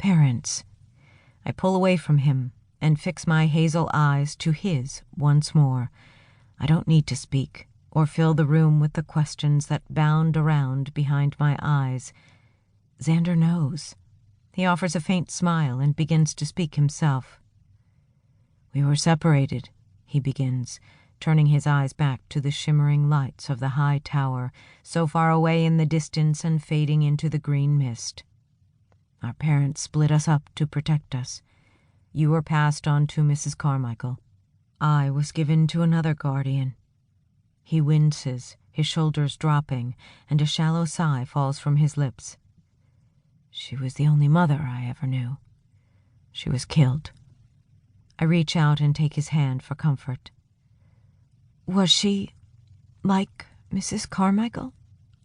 Parents. I pull away from him and fix my hazel eyes to his once more. I don't need to speak or fill the room with the questions that bound around behind my eyes. Xander knows. He offers a faint smile and begins to speak himself. We were separated, he begins, turning his eyes back to the shimmering lights of the high tower, so far away in the distance and fading into the green mist. Our parents split us up to protect us. You were passed on to Mrs. Carmichael. I was given to another guardian. He winces, his shoulders dropping, and a shallow sigh falls from his lips. She was the only mother I ever knew. She was killed. I reach out and take his hand for comfort. Was she like Mrs. Carmichael?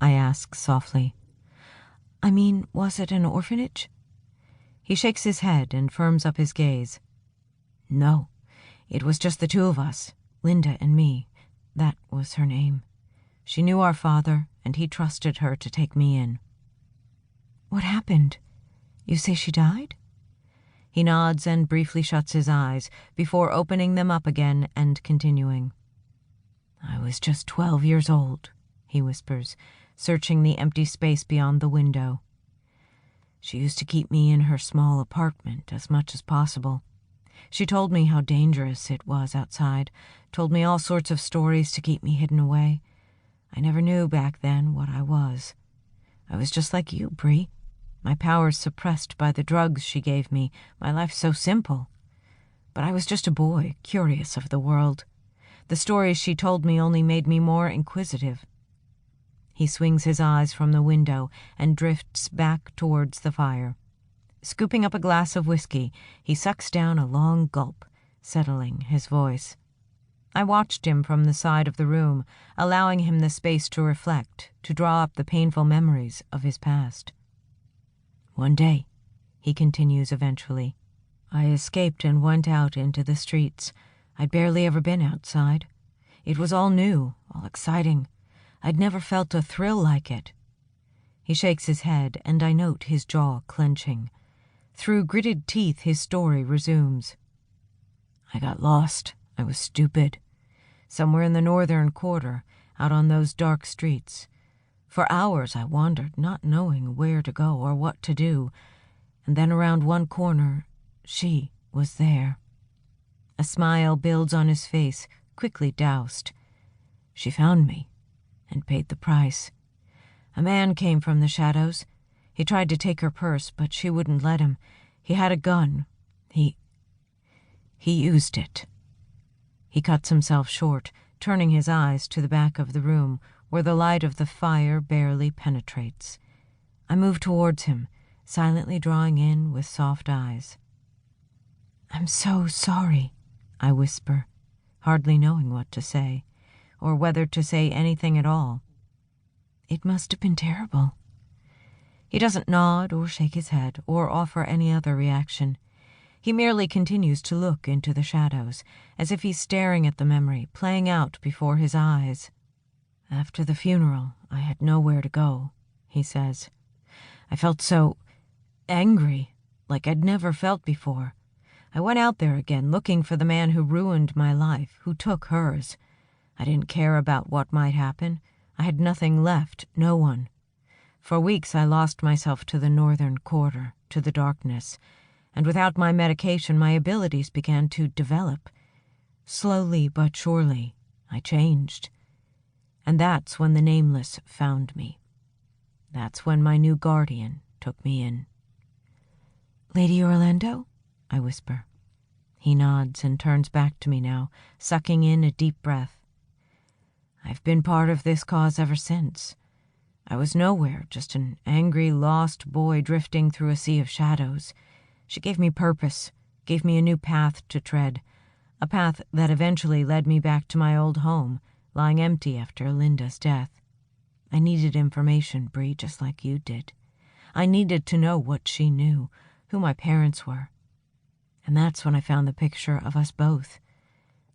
I ask softly. I mean, was it an orphanage? He shakes his head and firms up his gaze. No, it was just the two of us, Linda and me. That was her name. She knew our father, and he trusted her to take me in. What happened? You say she died? He nods and briefly shuts his eyes before opening them up again and continuing. I was just 12 years old, he whispers, searching the empty space beyond the window. She used to keep me in her small apartment as much as possible. She told me how dangerous it was outside, told me all sorts of stories to keep me hidden away. I never knew back then what I was. I was just like you, Brie. My powers suppressed by the drugs she gave me, my life so simple. But I was just a boy, curious of the world. The stories she told me only made me more inquisitive. He swings his eyes from the window and drifts back towards the fire. Scooping up a glass of whiskey, he sucks down a long gulp, settling his voice. I watched him from the side of the room, allowing him the space to reflect, to draw up the painful memories of his past. One day, he continues eventually, I escaped and went out into the streets. I'd barely ever been outside. It was all new, all exciting. I'd never felt a thrill like it. He shakes his head, and I note his jaw clenching. Through gritted teeth, his story resumes. I got lost. I was stupid. Somewhere in the northern quarter, out on those dark streets. For hours I wandered, not knowing where to go or what to do, and then around one corner, she was there. A smile builds on his face, quickly doused. She found me, and paid the price. A man came from the shadows. He tried to take her purse, but she wouldn't let him. He had a gun. He used it. He cuts himself short, turning his eyes to the back of the room, where the light of the fire barely penetrates. I move towards him, silently drawing in with soft eyes. I'm so sorry, I whisper, hardly knowing what to say, or whether to say anything at all. It must have been terrible. He doesn't nod or shake his head or offer any other reaction. He merely continues to look into the shadows, as if he's staring at the memory playing out before his eyes. After the funeral, I had nowhere to go, he says. I felt so angry, like I'd never felt before. I went out there again, looking for the man who ruined my life, who took hers. I didn't care about what might happen. I had nothing left, no one. For weeks I lost myself to the northern quarter, to the darkness, and without my medication my abilities began to develop. Slowly but surely, I changed. And that's when the Nameless found me. That's when my new guardian took me in. Lady Orlando? I whisper. He nods and turns back to me now, sucking in a deep breath. I've been part of this cause ever since. I was nowhere, just an angry, lost boy drifting through a sea of shadows. She gave me purpose, gave me a new path to tread, a path that eventually led me back to my old home, lying empty after Linda's death. I needed information, Brie, just like you did. I needed to know what she knew, who my parents were. And that's when I found the picture of us both.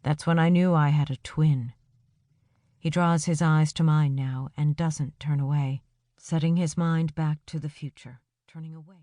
That's when I knew I had a twin. He draws his eyes to mine now and doesn't turn away, setting his mind back to the future, turning away.